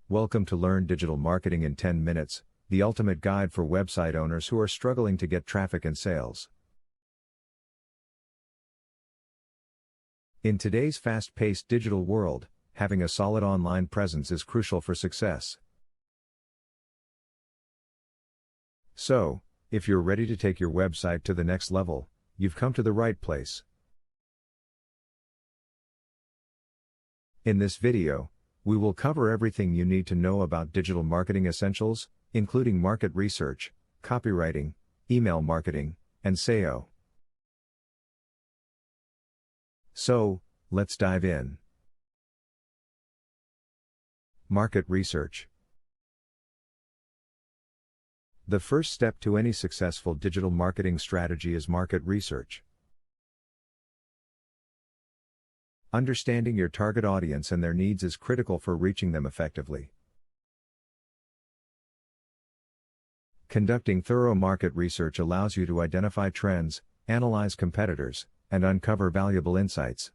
Welcome to Learn Digital Marketing in 10 Minutes, the ultimate guide for website owners who are struggling to get traffic and sales. In today's fast-paced digital world, having a solid online presence is crucial for success. So, if you're ready to take your website to the next level, you've come to the right place. In this video, we will cover everything you need to know about digital marketing essentials, including market research, copywriting, email marketing, and SEO. So, let's dive in. Market research. The first step to any successful digital marketing strategy is market research. Understanding your target audience and their needs is critical for reaching them effectively. Conducting thorough market research allows you to identify trends, analyze competitors, and uncover valuable insights.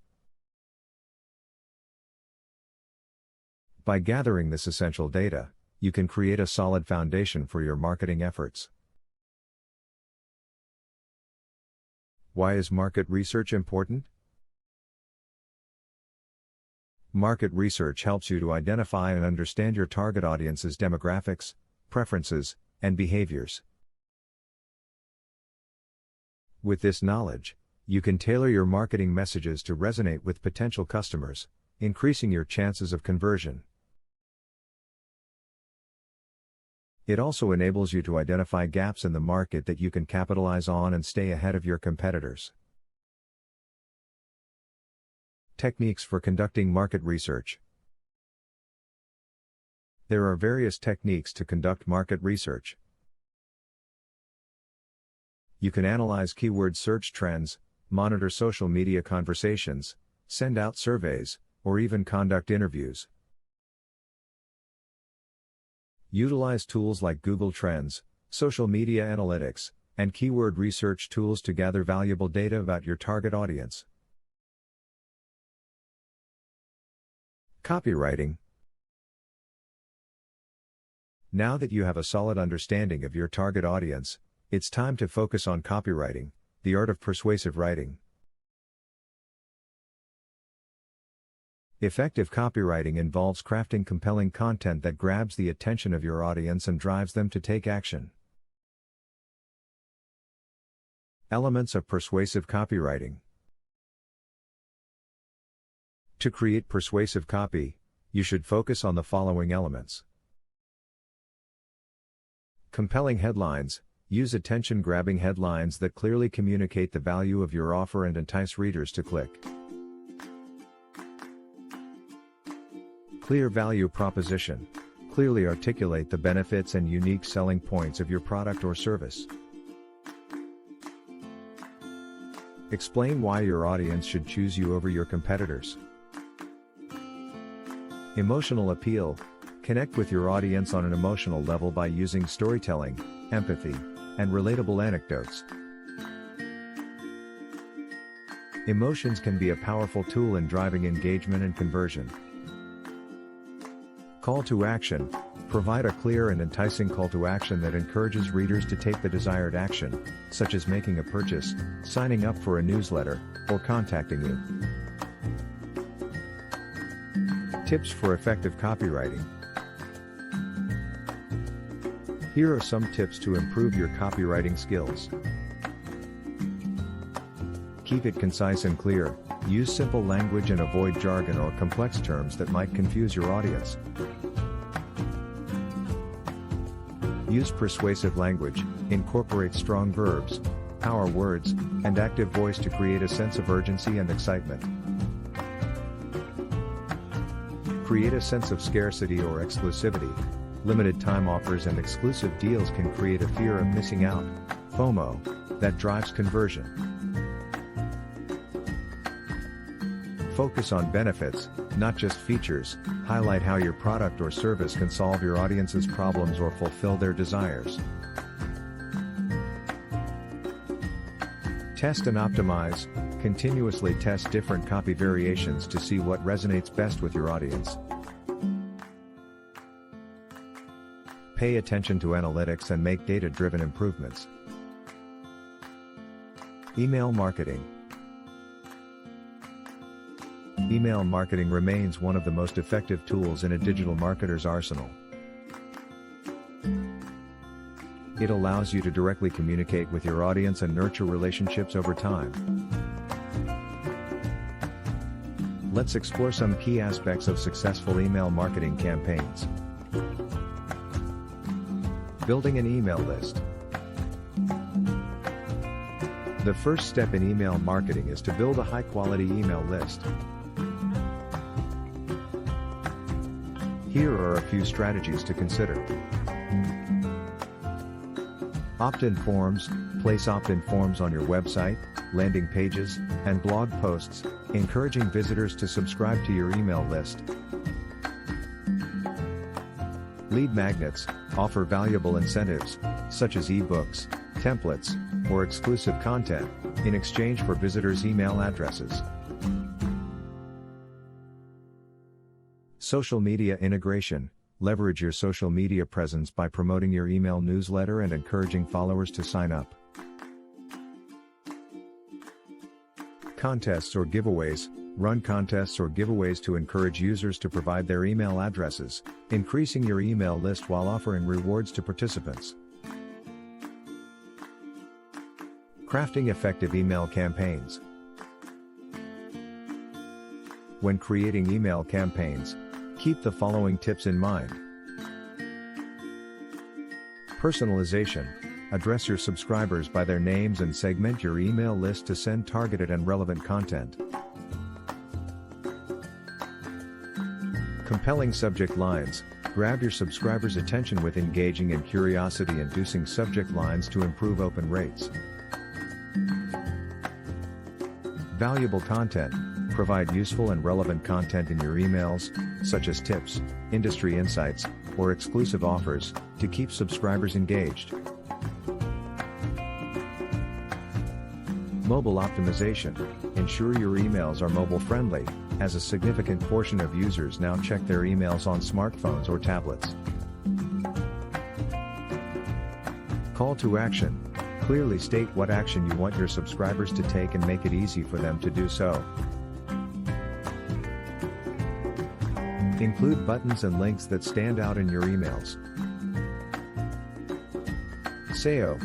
By gathering this essential data, you can create a solid foundation for your marketing efforts. Why is market research important? Market research helps you to identify and understand your target audience's demographics, preferences, and behaviors. With this knowledge, you can tailor your marketing messages to resonate with potential customers, increasing your chances of conversion. It also enables you to identify gaps in the market that you can capitalize on and stay ahead of your competitors. Techniques for conducting market research. There are various techniques to conduct market research. You can analyze keyword search trends, monitor social media conversations, send out surveys, or even conduct interviews. Utilize tools like Google Trends, social media analytics, and keyword research tools to gather valuable data about your target audience. Copywriting. Now that you have a solid understanding of your target audience, it's time to focus on copywriting, the art of persuasive writing. Effective copywriting involves crafting compelling content that grabs the attention of your audience and drives them to take action. Elements of persuasive copywriting. To create persuasive copy, you should focus on the following elements. Compelling headlines. Use attention-grabbing headlines that clearly communicate the value of your offer and entice readers to click. Clear value proposition. Clearly articulate the benefits and unique selling points of your product or service. Explain why your audience should choose you over your competitors. Emotional appeal. Connect with your audience on an emotional level by using storytelling, empathy, and relatable anecdotes. Emotions can be a powerful tool in driving engagement and conversion. Call to action. Provide a clear and enticing call to action that encourages readers to take the desired action, such as making a purchase, signing up for a newsletter, or contacting you. Tips for effective copywriting. Here are some tips to improve your copywriting skills. Keep it concise and clear. Use simple language and avoid jargon or complex terms that might confuse your audience. Use persuasive language. Incorporate strong verbs, power words, and active voice to create a sense of urgency and excitement. Create a sense of scarcity or exclusivity. Limited time offers and exclusive deals can create a fear of missing out, FOMO, that drives conversion. Focus on benefits, not just features. Highlight how your product or service can solve your audience's problems or fulfill their desires. Test and optimize. Continuously test different copy variations to see what resonates best with your audience. Pay attention to analytics and make data-driven improvements. Email marketing. Email marketing remains one of the most effective tools in a digital marketer's arsenal. It allows you to directly communicate with your audience and nurture relationships over time. Let's explore some key aspects of successful email marketing campaigns. Building an email list. The first step in email marketing is to build a high-quality email list. Here are a few strategies to consider. Opt-in forms. Place opt-in forms on your website, landing pages, and blog posts, encouraging visitors to subscribe to your email list. Lead magnets. Offer valuable incentives, such as ebooks, templates, or exclusive content, in exchange for visitors' email addresses. Social media integration. Leverage your social media presence by promoting your email newsletter and encouraging followers to sign up. Contests or giveaways. Run contests or giveaways to encourage users to provide their email addresses, increasing your email list while offering rewards to participants. Crafting effective email campaigns. When creating email campaigns, keep the following tips in mind. Personalization. Address your subscribers by their names and segment your email list to send targeted and relevant content. Compelling subject lines. Grab your subscribers' attention with engaging and curiosity-inducing subject lines to improve open rates. Valuable content. Provide useful and relevant content in your emails, such as tips, industry insights, or exclusive offers, to keep subscribers engaged. Mobile optimization. Ensure your emails are mobile-friendly, as a significant portion of users now check their emails on smartphones or tablets. Call to action. Clearly state what action you want your subscribers to take and make it easy for them to do so. Include buttons and links that stand out in your emails. SEO.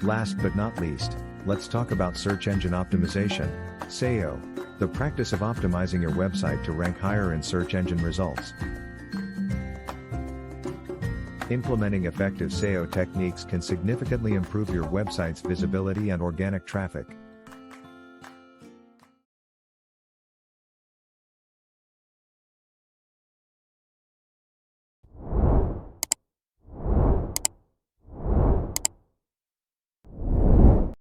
Last but not least, let's talk about search engine optimization, SEO, the practice of optimizing your website to rank higher in search engine results. Implementing effective SEO techniques can significantly improve your website's visibility and organic traffic.